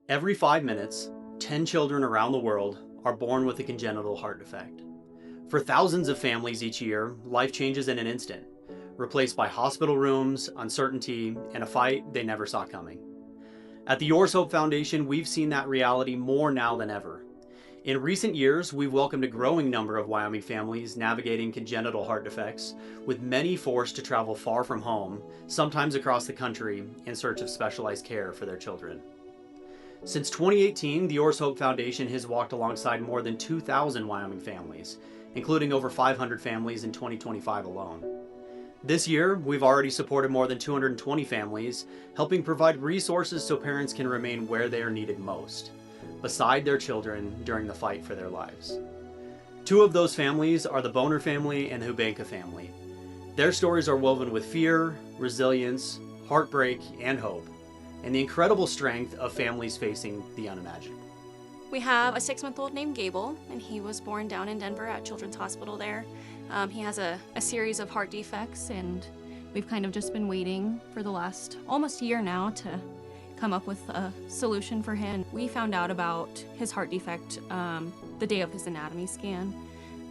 Every 5 minutes, 10 children around the world are born with a congenital heart defect. For thousands of families each year, life changes in an instant, replaced by hospital rooms, uncertainty, and a fight they never saw coming. At the Yours Hope Foundation, we've seen that reality more now than ever. In recent years, we've welcomed a growing number of Wyoming families navigating congenital heart defects, with many forced to travel far from home, sometimes across the country, in search of specialized care for their children. Since 2018, the Yours Hope Foundation has walked alongside more than 2,000 Wyoming families, including over 500 families in 2025 alone. This year, we've already supported more than 220 families, helping provide resources so parents can remain where they are needed most, beside their children during the fight for their lives. Two of those families are the Boner family and the Hubenka family. Their stories are woven with fear, resilience, heartbreak, and hope, and the incredible strength of families facing the unimaginable. We have a 6-month-old named Gable, and he was born down in Denver at Children's Hospital there. He has a series of heart defects, and we've kind of just been waiting for the last almost year now to come up with a solution for him. We found out about his heart defect the day of his anatomy scan.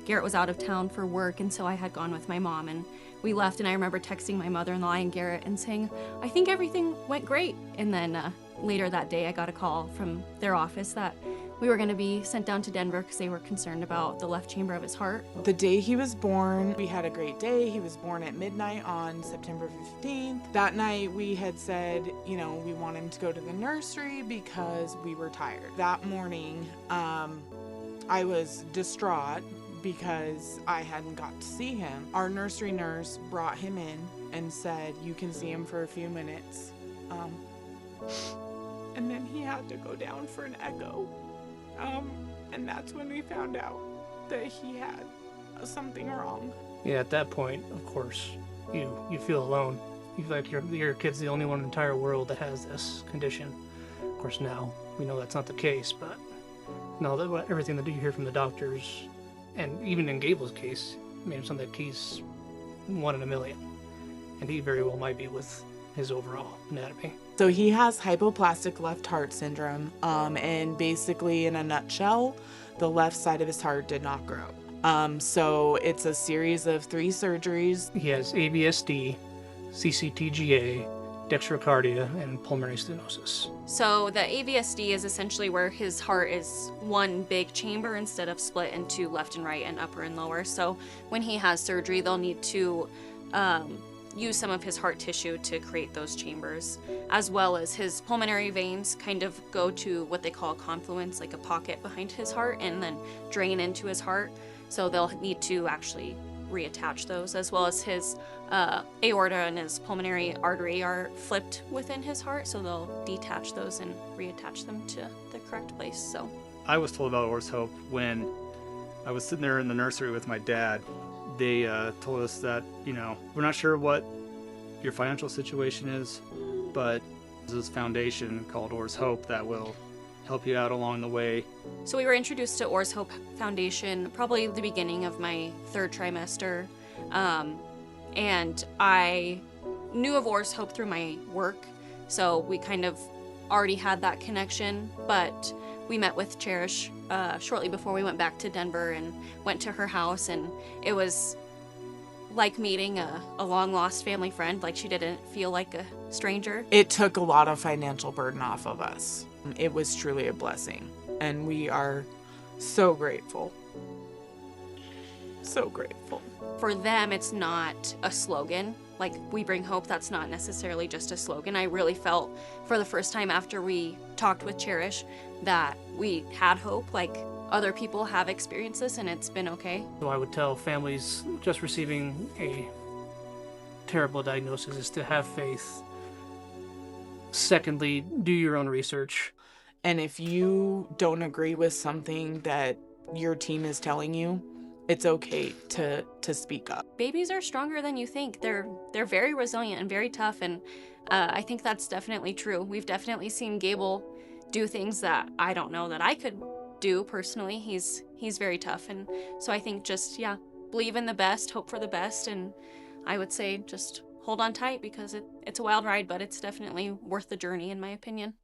Garrett was out of town for work, and so I had gone with my mom, and we left, and I remember texting my mother-in-law and Garrett and saying, I think everything went great. And then later that day, I got a call from their office that we were going to be sent down to Denver because they were concerned about the left chamber of his heart. The day he was born, we had a great day. He was born at midnight on September 15th. That night we had said, we want him to go to the nursery because we were tired. That morning, I was distraught because I hadn't got to see him. Our nursery nurse brought him in and said, you can see him for a few minutes. And then he had to go down for an echo. And that's when we found out that he had something wrong. Yeah, at that point, of course, you feel alone. You feel like your kid's the only one in the entire world that has this condition. Of course, now we know that's not the case, but now that everything that you hear from the doctors, and even in Gable's case, made him sound like he's 1 in a million, and he very well might be with his overall anatomy. So he has hypoplastic left heart syndrome, and basically in a nutshell, the left side of his heart did not grow. So it's a series of 3 surgeries. He has AVSD, CCTGA, dextrocardia, and pulmonary stenosis. So the AVSD is essentially where his heart is one big chamber instead of split into left and right and upper and lower. So when he has surgery, they'll need to use some of his heart tissue to create those chambers, as well as his pulmonary veins kind of go to what they call a confluence, like a pocket behind his heart, and then drain into his heart. So they'll need to actually reattach those, as well as his aorta and his pulmonary artery are flipped within his heart, so they'll detach those and reattach them to the correct place. So I was told about Yours Hope when I was sitting there in the nursery with my dad. They told us that, we're not sure what your financial situation is, but there's this foundation called Yours Hope that will help you out along the way. So we were introduced to Yours Hope Foundation probably the beginning of my 3rd trimester, and I knew of Yours Hope through my work, so we kind of already had that connection, but we met with Cherish shortly before we went back to Denver and went to her house, and it was like meeting a long-lost family friend. Like, she didn't feel like a stranger. It took a lot of financial burden off of us. It was truly a blessing, and we are so grateful. So grateful. For them, it's not a slogan. Like, we bring hope, that's not necessarily just a slogan. I really felt for the first time after we talked with Cherish that we had hope, like other people have experienced this and it's been okay. So I would tell families just receiving a terrible diagnosis is to have faith. Secondly, do your own research. And if you don't agree with something that your team is telling you, it's okay to speak up. Babies are stronger than you think. They're very resilient and very tough, and I think that's definitely true. We've definitely seen Gable do things that I don't know that I could do personally. He's very tough, and so I think just believe in the best, hope for the best, and I would say just hold on tight because it's a wild ride, but it's definitely worth the journey in my opinion.